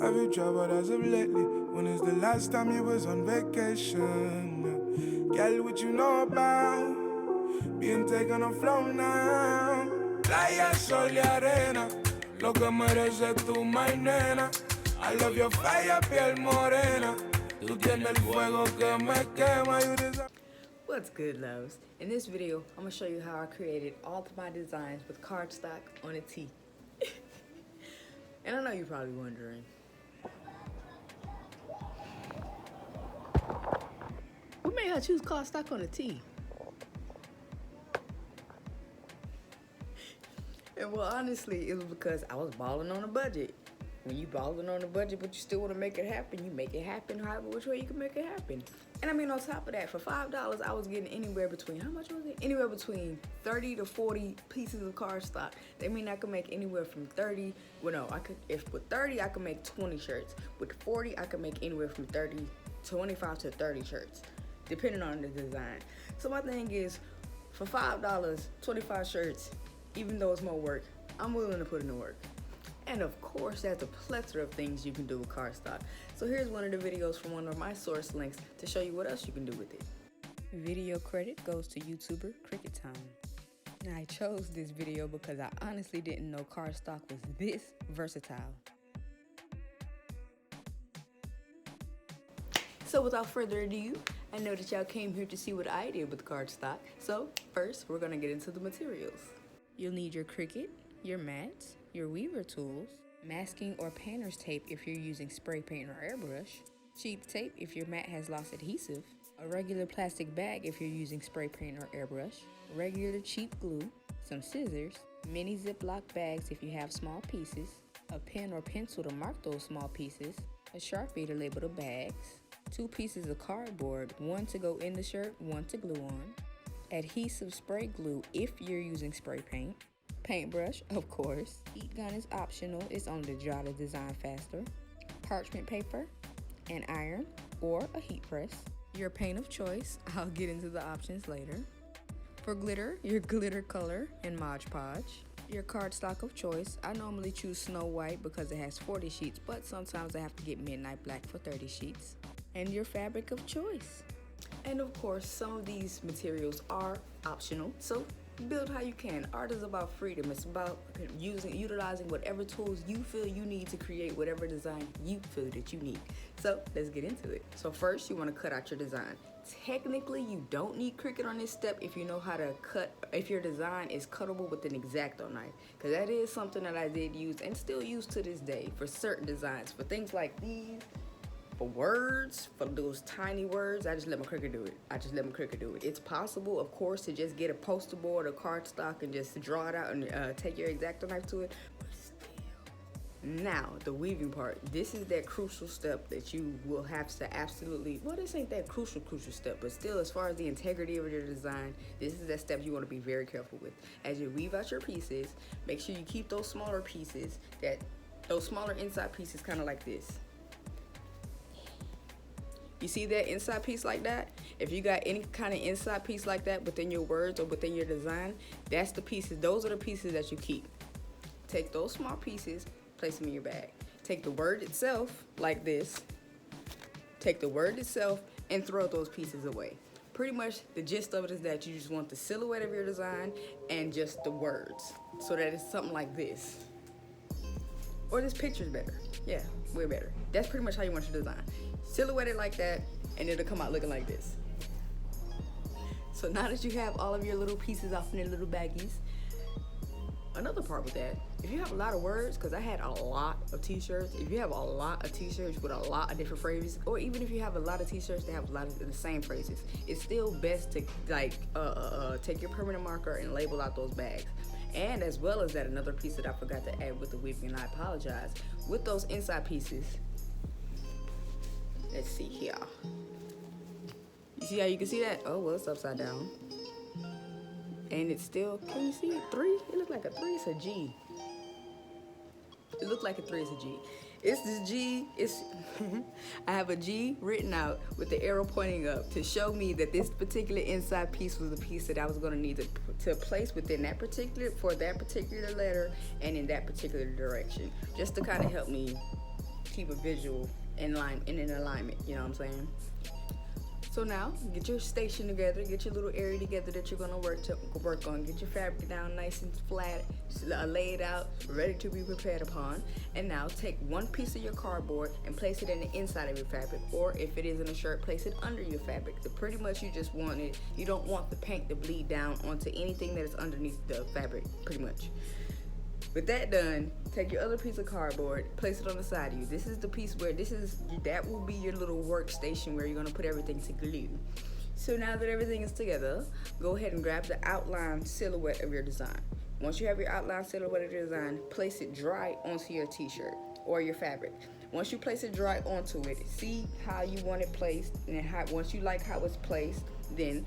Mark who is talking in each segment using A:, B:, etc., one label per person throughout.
A: Have you traveled as of lately? When is the last time you was on vacation? Girl, what you know about being taken off flow now? Playa, sol y arena, lo que mereces tú, my nena. I love your fire, piel morena. Tú tienes el fuego que me quema.
B: What's good, loves? In this video, I'm gonna show you how I created all of my designs with cardstock on a tee. And I know you're probably wondering, what made her choose cardstock on a tee? And well, honestly, it was because I was balling on a budget. When you balling on a budget, but you still want to make it happen, you make it happen however which way you can make it happen. And I mean, on top of that, for $5, I was getting anywhere between, how much was it? Anywhere between 30 to 40 pieces of cardstock. That mean I could make anywhere from 30, well no, I could, if with 30, I could make 20 shirts. With 40, I could make anywhere from 25 to 30 shirts, depending on the design. So my thing is, for $5, 25 shirts, even though it's more work, I'm willing to put in the work. And of course, there's a plethora of things you can do with cardstock. So here's one of the videos from one of my source links to show you what else you can do with it. Video credit goes to YouTuber Cricket Time. Now, I chose this video because I honestly didn't know cardstock was this versatile. So without further ado, I know that y'all came here to see what I did with cardstock. So first, we're gonna get into the materials. You'll need your Cricut, your mats, your weaver tools, masking or painter's tape if you're using spray paint or airbrush, cheap tape if your mat has lost adhesive, a regular plastic bag if you're using spray paint or airbrush, regular cheap glue, some scissors, mini Ziploc bags if you have small pieces, a pen or pencil to mark those small pieces, a Sharpie to label the bags, 2 pieces of cardboard, one to go in the shirt, one to glue on, adhesive spray glue if you're using spray paint, paintbrush, of course. Heat gun is optional, it's only to dry the design faster. Parchment paper, an iron, or a heat press. Your paint of choice, I'll get into the options later. For glitter, your glitter color and Mod Podge. Your cardstock of choice, I normally choose Snow White because it has 40 sheets, but sometimes I have to get Midnight Black for 30 sheets. And your fabric of choice. And of course, some of these materials are optional, so build how you can. Art is about freedom. It's about utilizing whatever tools you feel you need to create whatever design you feel that you need. So let's get into it. So first, you want to cut out your design. Technically, you don't need Cricut on this step if you know how to cut, if your design is cuttable with an X-Acto knife, because that is something that I did use and still use to this day for certain designs. For things like these, for words, for those tiny words, I just let my Cricut do it. It's possible, of course, to just get a poster board or cardstock and just draw it out and take your X-Acto knife to it, but still. Now, the weaving part. This is that crucial step that you will have to absolutely, well, this ain't that crucial step, but still, as far as the integrity of your design, this is that step you want to be very careful with. As you weave out your pieces, make sure you keep those smaller pieces, those smaller inside pieces kind of like this. You see that inside piece like that? If you got any kind of inside piece like that within your words or within your design, that's the pieces, those are the pieces that you keep. Take those small pieces, place them in your bag. Take the word itself, like this. Take the word itself and throw those pieces away. Pretty much the gist of it is that you just want the silhouette of your design and just the words. So that it's something like this. Or this picture's better. Yeah, way better. That's pretty much how you want your design. Silhouette it like that, and it'll come out looking like this. So now that you have all of your little pieces off in their little baggies, another part with that, if you have a lot of words, because I had a lot of t-shirts, if you have a lot of t-shirts with a lot of different phrases, or even if you have a lot of t-shirts that have a lot of the same phrases, it's still best to take your permanent marker and label out those bags. And as well as that, another piece that I forgot to add with the weaving, and I apologize, with those inside pieces, let's see here. You see how you can see that? Oh, well, it's upside down. And it's still, can you see it? 3? It looks like a 3. It's a G. It looked like a 3. It's a G. It's this G. It's I have a G written out with the arrow pointing up to show me that this particular inside piece was the piece that I was going to need to place within that particular, for that particular letter and in that particular direction, just to kind of help me keep a visual in line and in alignment, you know what I'm saying? So now, get your station together, get your little area together that you're gonna work on. Get your fabric down nice and flat, lay it out, ready to be prepared upon. And now take one piece of your cardboard and place it in the inside of your fabric, or if it is in a shirt, place it under your fabric. So pretty much you just want it, you don't want the paint to bleed down onto anything that is underneath the fabric, pretty much. With that done, take your other piece of cardboard, place it on the side of you. This is the piece where that will be your little workstation where you're gonna put everything to glue. So now that everything is together, go ahead and grab the outline silhouette of your design. Once you have your outline silhouette of your design, place it dry onto your t-shirt or your fabric. Once you place it dry onto it, see how you want it placed, and once you like how it's placed, then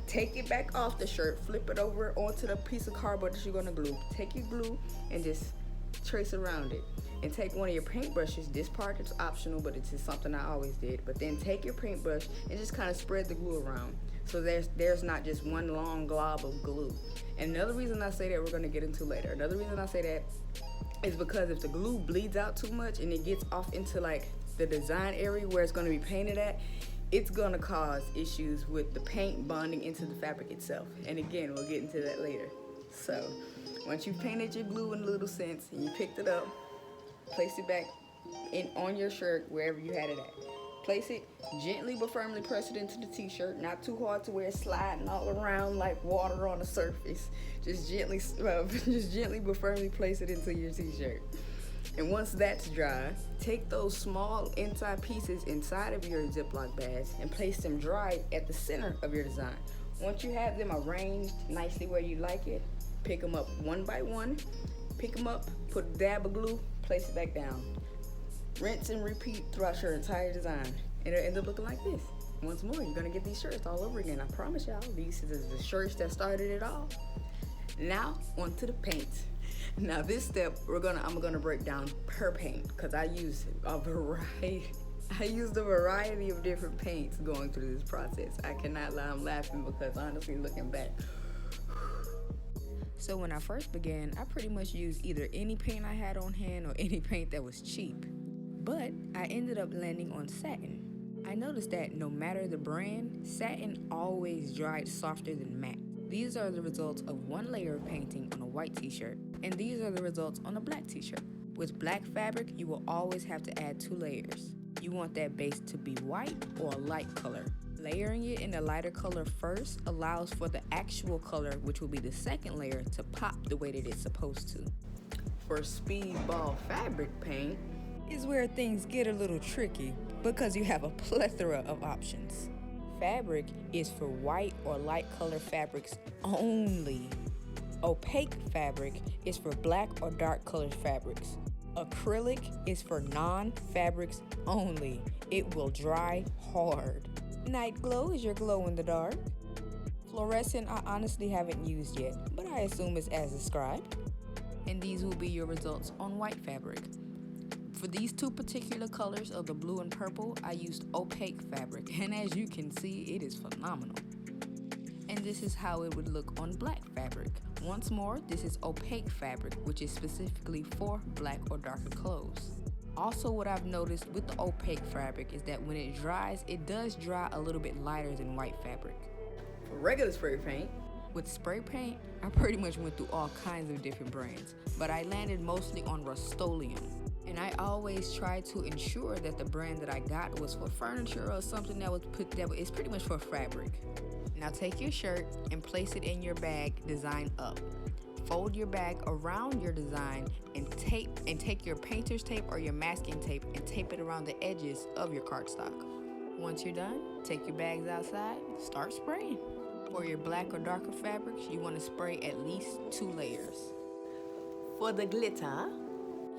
B: take it back off the shirt, flip it over onto the piece of cardboard that you're gonna glue. Take your glue and just trace around it. And take one of your paintbrushes. This part is optional, but it's just something I always did. But then take your paintbrush and just kind of spread the glue around. So there's not just one long glob of glue. And another reason I say that we're gonna get into later. Another reason I say that is because if the glue bleeds out too much and it gets off into like the design area where it's gonna be painted at, it's gonna cause issues with the paint bonding into the fabric itself. And again, we'll get into that later. So, once you've painted your glue in a little sense and you picked it up, place it back on your shirt wherever you had it at. Place it gently but firmly, press it into the t-shirt, not too hard to where it's sliding all around like water on the surface. Just gently but firmly place it into your t-shirt. And once that's dry, take those small inside pieces inside of your Ziploc bags and place them dry at the center of your design. Once you have them arranged nicely where you like it, pick them up one by one, pick them up, put a dab of glue, place it back down. Rinse and repeat throughout your entire design. And it'll end up looking like this. Once more, you're gonna get these shirts all over again. I promise y'all, these are the shirts that started it all. Now, onto the paint. Now this step, I'm gonna break down per paint because I used a variety of different paints going through this process. I cannot lie, I'm laughing because honestly, looking back.
C: So when I first began, I pretty much used either any paint I had on hand or any paint that was cheap. But I ended up landing on satin. I noticed that no matter the brand, satin always dried softer than matte. These are the results of one layer of painting on a white t-shirt, and these are the results on a black t-shirt. With black fabric, you will always have to add 2 layers. You want that base to be white or a light color. Layering it in a lighter color first allows for the actual color, which will be the second layer, to pop the way that it's supposed to.
B: For speedball fabric paint
C: Is where things get a little tricky because you have a plethora of options. Fabric is for white or light color fabrics only. Opaque fabric is for black or dark colored fabrics. Acrylic is for non-fabrics only. It will dry hard. Night glow is your glow in the dark. Fluorescent I honestly haven't used yet, but I assume it's as described. And these will be your results on white fabric. For these 2 particular colors of the blue and purple, I used opaque fabric, and as you can see, it is phenomenal. And this is how it would look on black fabric. Once more, this is opaque fabric, which is specifically for black or darker clothes. Also, what I've noticed with the opaque fabric is that when it dries, it does dry a little bit lighter than white fabric.
B: for regular spray paint,
C: With spray paint, I pretty much went through all kinds of different brands, but I landed mostly on Rust-Oleum. And I always try to ensure that the brand that I got was for furniture or something that is pretty much for fabric. Now take your shirt and place it in your bag, design up. Fold your bag around your design and take your painter's tape or your masking tape and tape it around the edges of your cardstock. Once you're done, take your bags outside, start spraying. For your black or darker fabrics, you want to spray at least 2 layers.
B: for the glitter,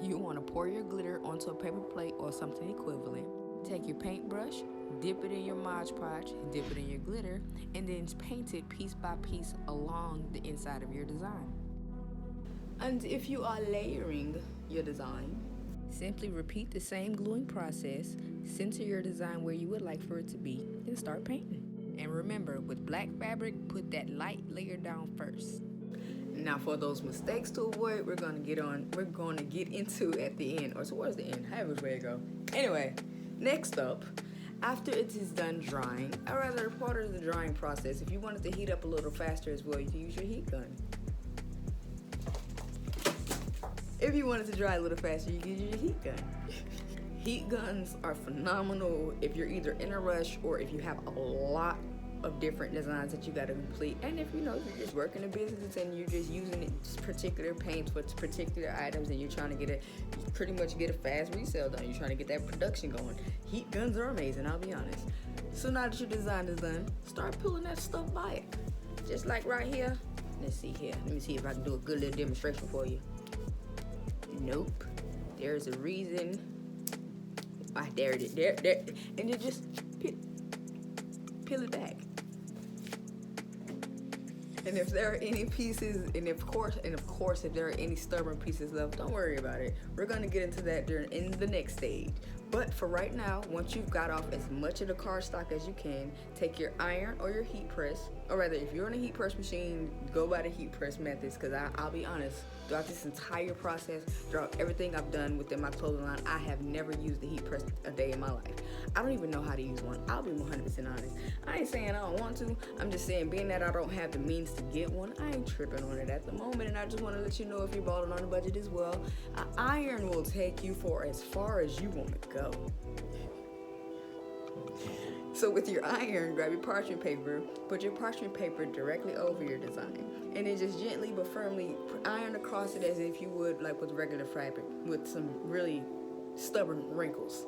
C: You want to pour your glitter onto a paper plate or something equivalent. Take your paintbrush, dip it in your Mod Podge, dip it in your glitter, and then paint it piece by piece along the inside of your design.
B: and if you are layering your design,
C: Simply repeat the same gluing process, center your design where you would like for it to be, and start painting. And remember, with black fabric, put that light layer down first.
B: Now for those mistakes to avoid, we're gonna get into at the end, or towards the end, however way it go. Anyway, next up, after it is done drying, or rather part of the drying process, if you want it to heat up a little faster as well, you can use your heat gun. If you want it to dry a little faster, you can use your heat gun. Heat guns are phenomenal if you're either in a rush or if you have a lot of different designs that you got to complete, and if you're just working a business and you're just using particular paints for particular items and you're trying to pretty much get a fast resale done, you're trying to get that production going, heat guns are amazing, I'll be honest. So now that your design is done, start pulling that stuff by it, just like right here. Let's see here, let me see if I can do a good little demonstration for you. Nope, there's a reason. There it is, there, and you just peel it back. And if there are any pieces, and of course, if there are any stubborn pieces left, don't worry about it. We're gonna get into that in the next stage. But for right now, once you've got off as much of the cardstock as you can, take your iron or your heat press, or rather, if you're on a heat press machine, go by the heat press methods, because I'll be honest, throughout this entire process, throughout everything I've done within my clothing line, I have never used the heat press a day in my life. I don't even know how to use one. I'll be 100% honest. I ain't saying I don't want to. I'm just saying, being that I don't have the means to get one, I ain't tripping on it at the moment. And I just want to let you know, if you're balling on a budget as well, an iron will take you for as far as you want to go. So with your iron, grab your parchment paper, put your parchment paper directly over your design, and then just gently but firmly iron across it as if you would like with regular fabric with some really stubborn wrinkles.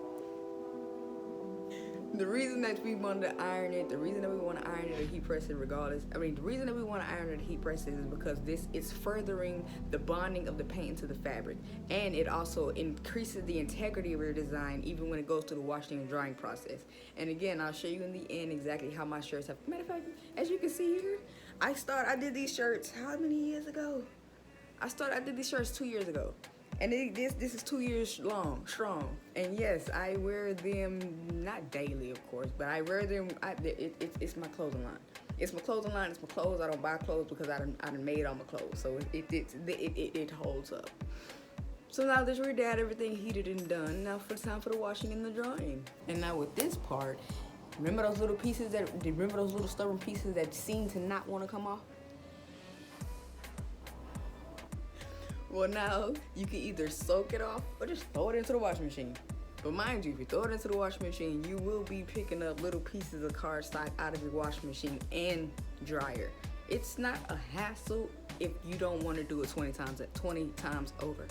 B: The reason that we wanted to iron it, the reason that we want to iron it or heat press it regardless, the reason that we want to iron it or heat press it is because this is furthering the bonding of the paint into the fabric, and it also increases the integrity of your design even when it goes through the washing and drying process. And again, I'll show you in the end exactly how my shirts have. Matter of fact, as you can see here, I did these shirts how many years ago? I did these shirts 2 years ago. And this is 2 years strong. And yes, I wear them, not daily, of course, but I wear them, it's my clothing line. It's my clothing line, it's my clothes. I don't buy clothes because I done made all my clothes. So it holds up. So now that we're done, everything heated and done, now it's time for the washing and the drying. And now with this part, remember those little stubborn pieces that seem to not want to come off? Well, now you can either soak it off or just throw it into the washing machine. But mind you, if you throw it into the washing machine, you will be picking up little pieces of cardstock out of your washing machine and dryer. It's not a hassle if you don't want to do it 20 times over.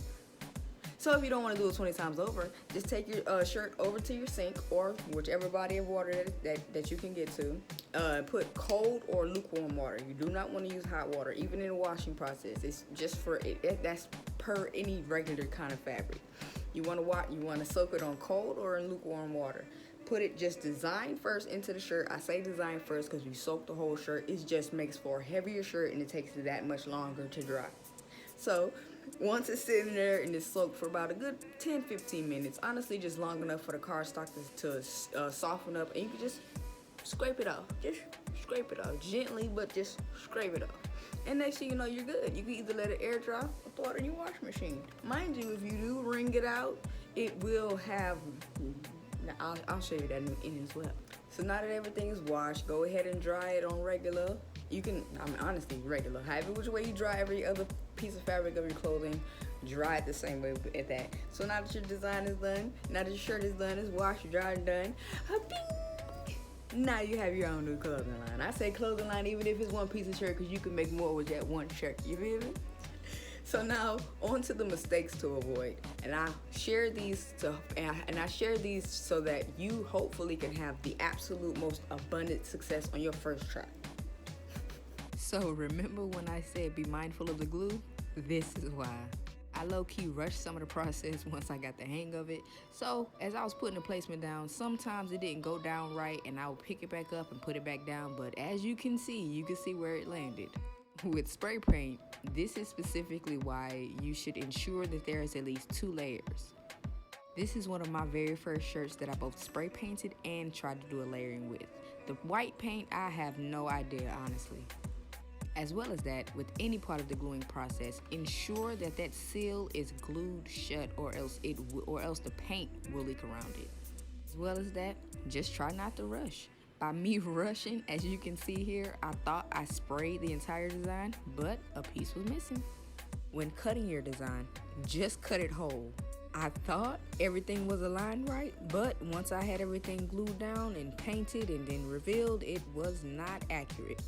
B: So if you don't want to do it 20 times over, just take your shirt over to your sink or whichever body of water that you can get to. Put cold or lukewarm water. You do not want to use hot water, even in the washing process. It's just for it. That's per any regular kind of fabric. You want to soak it on cold or in lukewarm water. Put it just design first into the shirt. I say design first because you soak the whole shirt. It just makes for a heavier shirt and it takes it that much longer to dry. So once it's sitting there and it's soaked for about a good 10-15 minutes, honestly just long enough for the cardstock to soften up, and you can just scrape it off. Just scrape it off gently, but just scrape it off. And next thing you know, you're good. You can either let it air dry or throw it in your washing machine. Mind you, if you do wring it out, it will have, I'll show you that in the end as well. So now that everything is washed, go ahead and dry it on regular. You can, honestly, regular. However which way you dry every other piece of fabric of your clothing, dry it the same way at that. So now that your design is done, now that your shirt is done, it's washed, dried, and done, now you have your own new clothing line. I say clothing line even if it's one piece of shirt, because you can make more with that one shirt. You feel me? So now on to the mistakes to avoid, and I share these so that you hopefully can have the absolute most abundant success on your first try.
C: So remember when I said be mindful of the glue? This is why. I low-key rushed some of the process once I got the hang of it. So as I was putting the placement down, sometimes it didn't go down right and I would pick it back up and put it back down. But as you can see where it landed. With spray paint, this is specifically why you should ensure that there is at least 2 layers. This is one of my very first shirts that I both spray painted and tried to do a layering with. The white paint, I have no idea, honestly. As well as that, with any part of the gluing process, ensure that that seal is glued shut, or else the paint will leak around it. As well as that, just try not to rush. By me rushing, as you can see here, I thought I sprayed the entire design, but a piece was missing. When cutting your design, just cut it whole. I thought everything was aligned right, but once I had everything glued down and painted and then revealed, it was not accurate.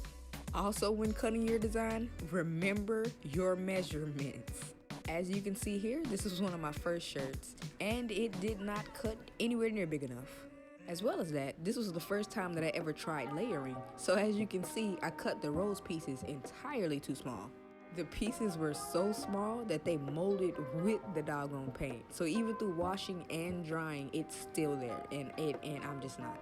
C: Also, when cutting your design, remember your measurements. As you can see here, this was one of my first shirts, and it did not cut anywhere near big enough. As well as that, this was the first time that I ever tried layering. So as you can see, I cut the rose pieces entirely too small. The pieces were so small that they molded with the doggone paint. So even through washing and drying, it's still there, and I'm just not.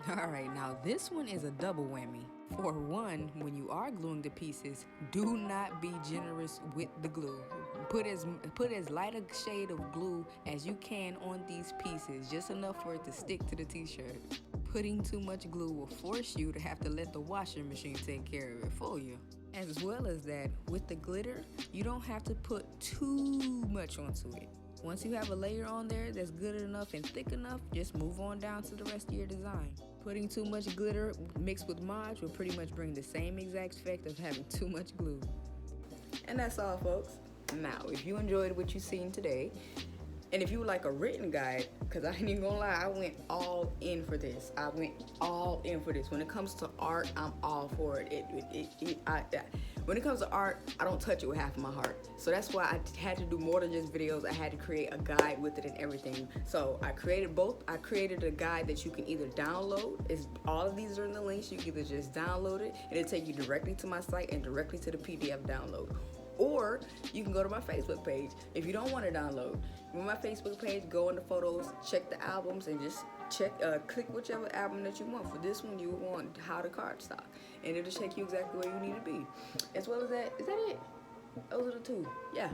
C: Alright, now this one is a double whammy. For one, when you are gluing the pieces, do not be generous with the glue. Put as light a shade of glue as you can on these pieces, just enough for it to stick to the t-shirt. Putting too much glue will force you to have to let the washing machine take care of it for you. As well as that, with the glitter, you don't have to put too much onto it. Once you have a layer on there that's good enough and thick enough, just move on down to the rest of your design. Putting too much glitter mixed with Mod will pretty much bring the same exact effect of having too much glue.
B: And that's all, folks. Now, if you enjoyed what you've seen today, and if you would like a written guide, because I ain't even gonna lie, I went all in for this. When it comes to art, I'm all for it. When it comes to art, I don't touch it with half of my heart. So that's why I had to do more than just videos. I had to create a guide with it and everything. So I created both. I created a guide that you can either download. All of these are in the links. You can either just download it, and it'll take you directly to my site and directly to the PDF download. Or you can go to my Facebook page. If you don't want to download, go to my Facebook page, go into photos, check the albums, and just click whichever album that you want. For this one, you want How to Cardstock, and it'll take you exactly where you need to be. As well as that, is that it? Those are the two. Yeah,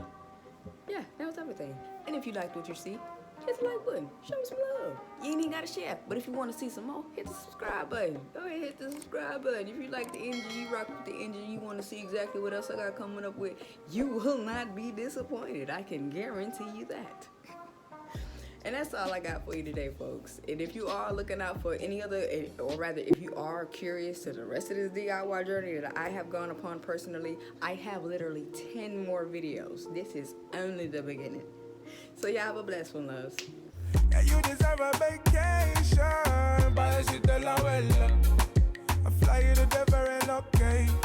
B: that was everything. And if you liked what you see, hit the like button. Show me some love. You ain't even gotta share. But if you want to see some more, hit the subscribe button. Go ahead, hit the subscribe button. If you like the energy, you rock with the energy, you want to see exactly what else I got coming up with, you will not be disappointed. I can guarantee you that. And that's all I got for you today, folks. And if you are looking out for any other, or rather, if you are curious to the rest of this DIY journey that I have gone upon personally, I have literally 10 more videos. This is only the beginning. So y'all have a blessed one, loves.
A: Yeah, you deserve a vacation. Para decirte la verdad, I fly you to different locations.